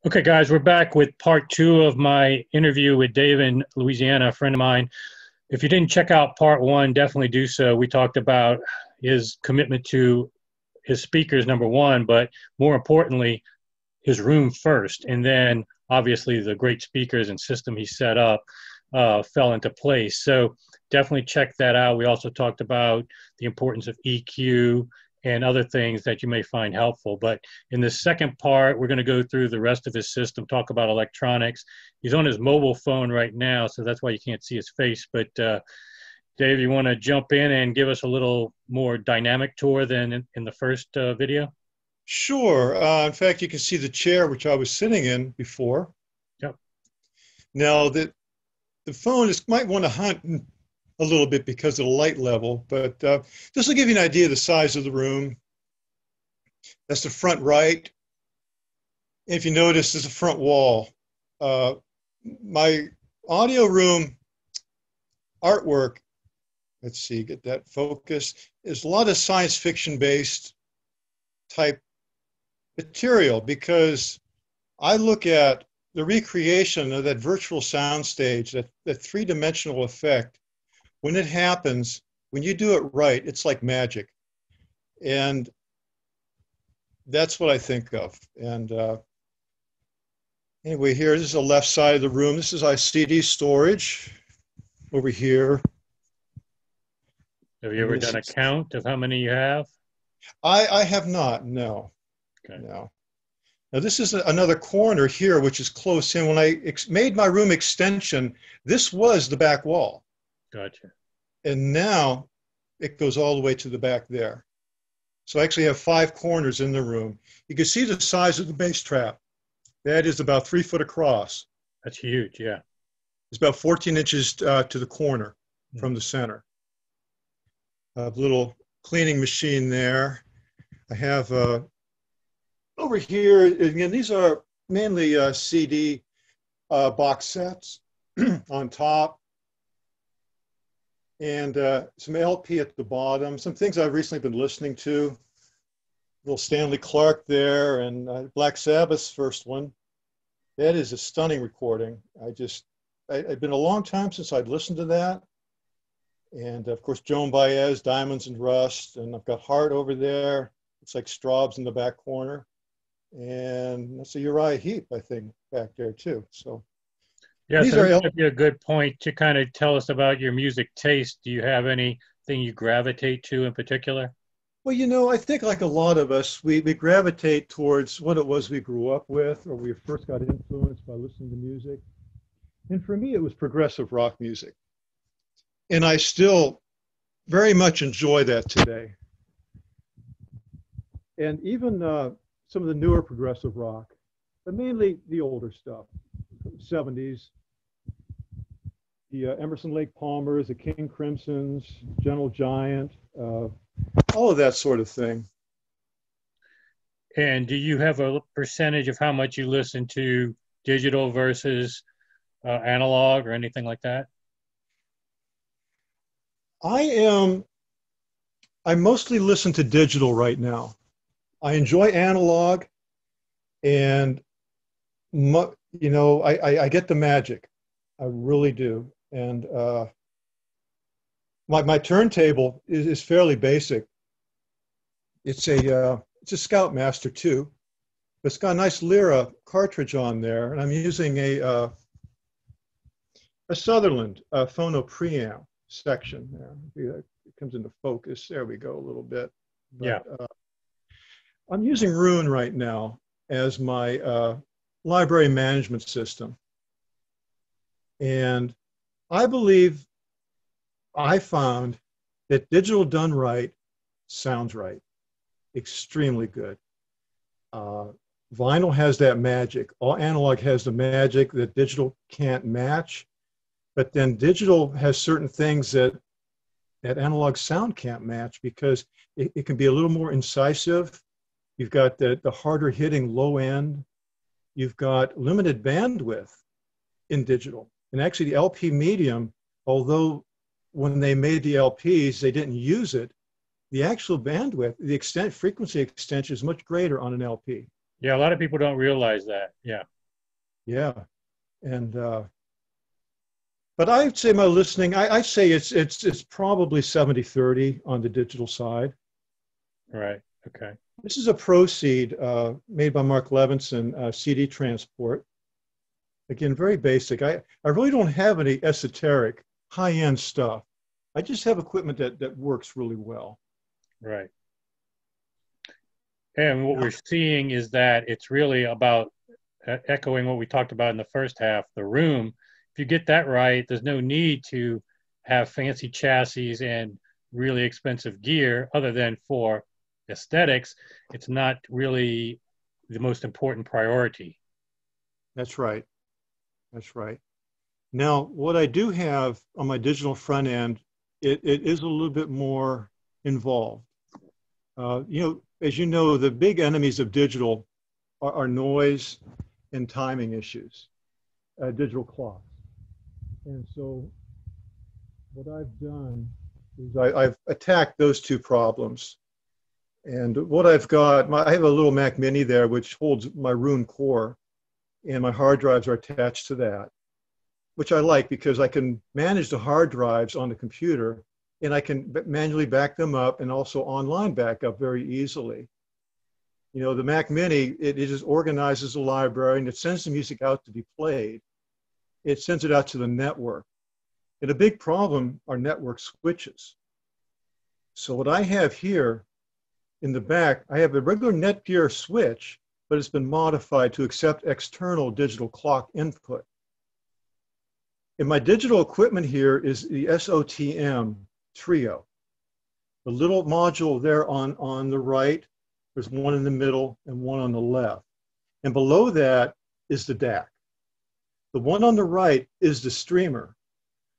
Okay, guys, we're back with part two of my interview with Dave in Louisiana, a friend of mine. If you didn't check out part one, definitely do so. We talked about his commitment to his speakers, number one, but more importantly, his room first. And then obviously the great speakers and system he set up fell into place. So definitely check that out. We also talked about the importance of EQ and other things that you may find helpful. But in the second part, we're going to go through the rest of his system, talk about electronics. He's on his mobile phone right now, so that's why you can't see his face. But Dave, you want to jump in and give us a little more dynamic tour than in the first video? Sure. In fact, you can see the chair which I was sitting in before. Yep. Now, the phone might want to hunt a little bit because of the light level, but this will give you an idea of the size of the room. That's the front right. If you notice, there's a front wall. My audio room artwork, let's see, get that focused, is a lot of science fiction based type material because I look at the recreation of that virtual sound stage, that three-dimensional effect. When it happens, when you do it right, it's like magic. And that's what I think of. And anyway, here, this is the left side of the room. This is our CD storage over here. Have you ever done a count of how many you have? I have not, no. Okay. No. Now this is another corner here, which is close in. When I made my room extension, this was the back wall. Gotcha. And now it goes all the way to the back there. So I actually have 5 corners in the room. You can see the size of the bass trap. That is about 3 foot across. That's huge, yeah. It's about 14 inches to the corner from the center. A little cleaning machine there. I have over here, again, these are mainly CD box sets on top. And some LP at the bottom, some things I've recently been listening to. Little Stanley Clarke there, and Black Sabbath's first one. That is a stunning recording. It'd been a long time since I'd listened to that. And of course, Joan Baez, Diamonds and Rust, and I've got Heart over there. It's like Straub's in the back corner. And that's a Uriah Heep, I think, back there too. So yeah, so this would be a good point to kind of tell us about your music taste. Do you have anything you gravitate to in particular? Well, you know, I think like a lot of us, we gravitate towards what it was we grew up with, or we first got influenced by listening to music. And for me, it was progressive rock music. And I still very much enjoy that today. And even some of the newer progressive rock, but mainly the older stuff, 70s, the Emerson Lake Palmers, the King Crimsons, Gentle Giant, all of that sort of thing. And do you have a percentage of how much you listen to digital versus analog or anything like that? I mostly listen to digital right now. I enjoy analog, and you know, I get the magic. I really do. And my turntable is fairly basic. It's a Scoutmaster 2. It's got a nice Lyra cartridge on there, and I'm using a Sutherland phono preamp section there. It comes into focus. There we go a little bit. But, yeah. I'm using Roon right now as my library management system. And I believe I found that digital done right sounds right. Extremely good. Vinyl has that magic. All analog has the magic that digital can't match. But then digital has certain things that analog sound can't match because it can be a little more incisive. You've got the harder hitting low end. You've got limited bandwidth in digital. And actually the LP medium, although when they made the LPs, they didn't use it, the actual bandwidth, the frequency extension is much greater on an LP. Yeah, a lot of people don't realize that. Yeah. Yeah. And, but I'd say my listening, I'd say it's probably 70-30 on the digital side. Right. Okay. This is a Proceed made by Mark Levinson, CD transport. Again, very basic. I really don't have any esoteric high-end stuff. I just have equipment that works really well. Right. And what we're seeing is that it's really about echoing what we talked about in the first half, the room. If you get that right, there's no need to have fancy chassis and really expensive gear other than for aesthetics. It's not really the most important priority. That's right. That's right. Now, what I do have on my digital front end, it is a little bit more involved. As you know, the big enemies of digital are noise and timing issues, digital clocks. And so what I've done is I've attacked those two problems. And what I've got, I have a little Mac Mini there, which holds my Roon core, and my hard drives are attached to that, which I like because I can manage the hard drives on the computer, and I can manually back them up and also online backup very easily. You know, the Mac Mini, it just organizes the library and it sends the music out to be played. It sends it out to the network. And a big problem are network switches. So what I have here in the back, I have a regular Netgear switch, but it's been modified to accept external digital clock input. And my digital equipment here is the SOTM Trio. The little module there on the right, there's one in the middle and one on the left. And below that is the DAC. The one on the right is the streamer.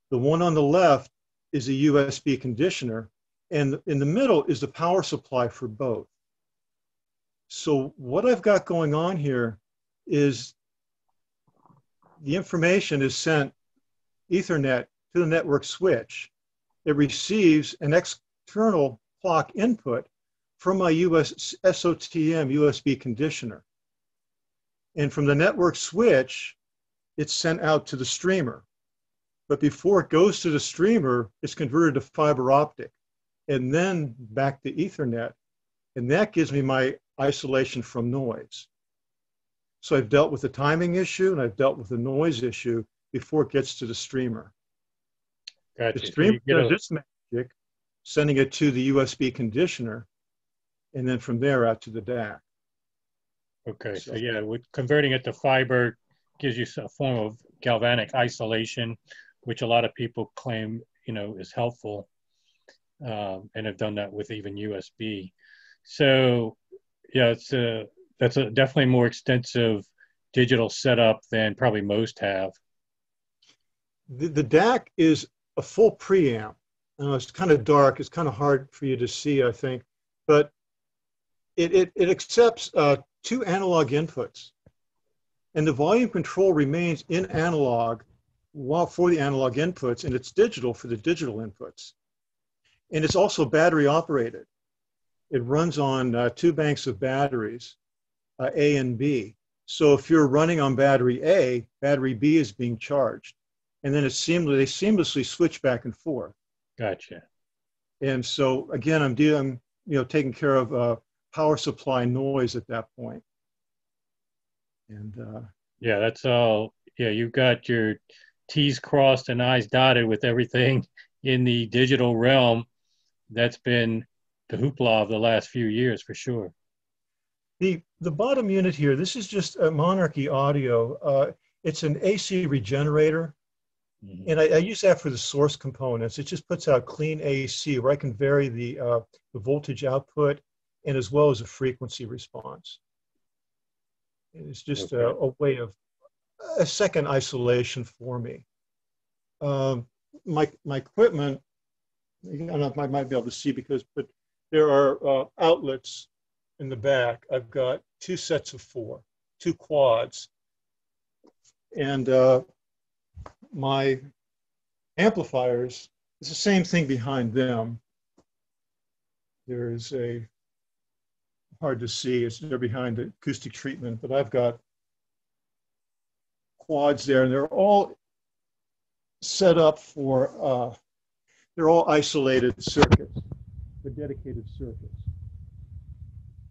The one on the left is a USB conditioner. And in the middle is the power supply for both. So what I've got going on here is the information is sent Ethernet to the network switch. It receives an external clock input from my SOTM USB conditioner. And from the network switch, it's sent out to the streamer. But before it goes to the streamer, it's converted to fiber optic and then back to Ethernet. And that gives me my isolation from noise. So I've dealt with the timing issue and I've dealt with the noise issue before it gets to the streamer. Gotcha. The streamer does its magic, sending it to the USB conditioner, and then from there out to the DAC. Okay, so yeah, with converting it to fiber gives you a form of galvanic isolation, which a lot of people claim, is helpful, and have done that with even USB. So yeah, that's a definitely more extensive digital setup than probably most have. The DAC is a full preamp. It's kind of dark. It's kind of hard for you to see, I think, but it accepts 2 analog inputs, and the volume control remains in analog for the analog inputs, and it's digital for the digital inputs. And it's also battery operated. It runs on 2 banks of batteries, A and B. So if you're running on battery A, battery B is being charged. And then they seamlessly switch back and forth. Gotcha. And so again, I'm taking care of power supply noise at that point. And yeah, that's all. Yeah, you've got your T's crossed and I's dotted with everything in the digital realm. That's been the hoopla of the last few years for sure. The bottom unit here, this is just a Monarchy Audio. It's an AC regenerator. Mm-hmm. And I use that for the source components. It just puts out clean AC where I can vary the voltage output and as well as a frequency response. It's just a way of a second isolation for me. My equipment, I don't know if I might be able to see but there are outlets in the back. I've got 2 sets of 4, 2 quads. And my amplifiers, it's the same thing behind them. There is hard to see, they're behind the acoustic treatment, but I've got quads there, and they're all set up for, they're all isolated circuits, they're dedicated circuits.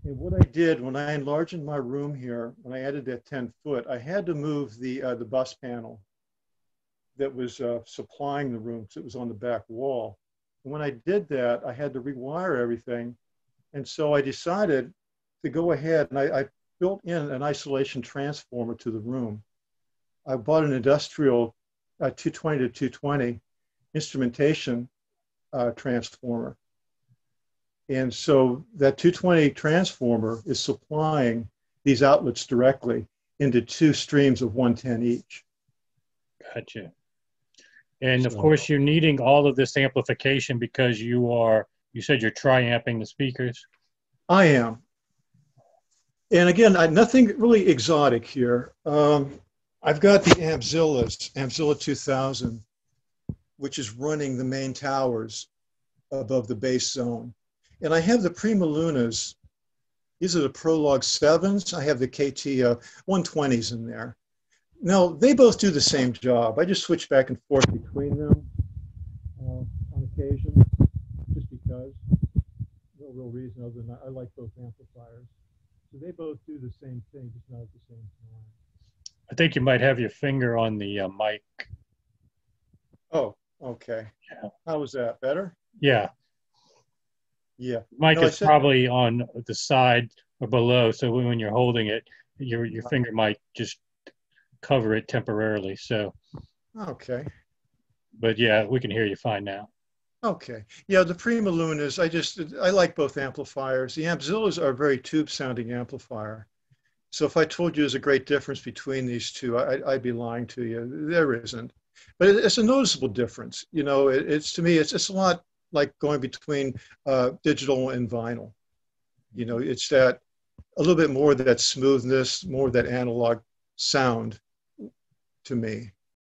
And what I did when I enlarged my room here, when I added that 10-foot, I had to move the bus panel that was supplying the room, because it was on the back wall. And when I did that, I had to rewire everything. And so I decided to go ahead, and I built in an isolation transformer to the room. I bought an industrial 220 to 220 instrumentation transformer. And so that 220 transformer is supplying these outlets directly into 2 streams of 110 each. Gotcha. And of course, you're needing all of this amplification because you said you're tri-amping the speakers. I am. And again, nothing really exotic here. I've got the Ampzilla 2000, which is running the main towers above the bass zone. And I have the Prima Lunas. These are the Prologue 7s. I have the KT 120s in there. Now, they both do the same job. I just switch back and forth between them on occasion, just because. No real reason other than I like both amplifiers. So they both do the same thing, just not at the same time. I think you might have your finger on the mic. Oh, okay. Yeah. How was that? Better? Yeah. Yeah. Mic is probably on the side or below, so when you're holding it, your finger might just cover it temporarily. So. Okay. But yeah, we can hear you fine now. Okay. Yeah, the Prima Lunas, I like both amplifiers. The Ampzillas are a very tube-sounding amplifier. So if I told you there's a great difference between these two, I'd be lying to you. There isn't. But it's a noticeable difference. You know, to me, it's a lot like going between digital and vinyl. You know, it's that a little bit more of that smoothness, more of that analog sound to me.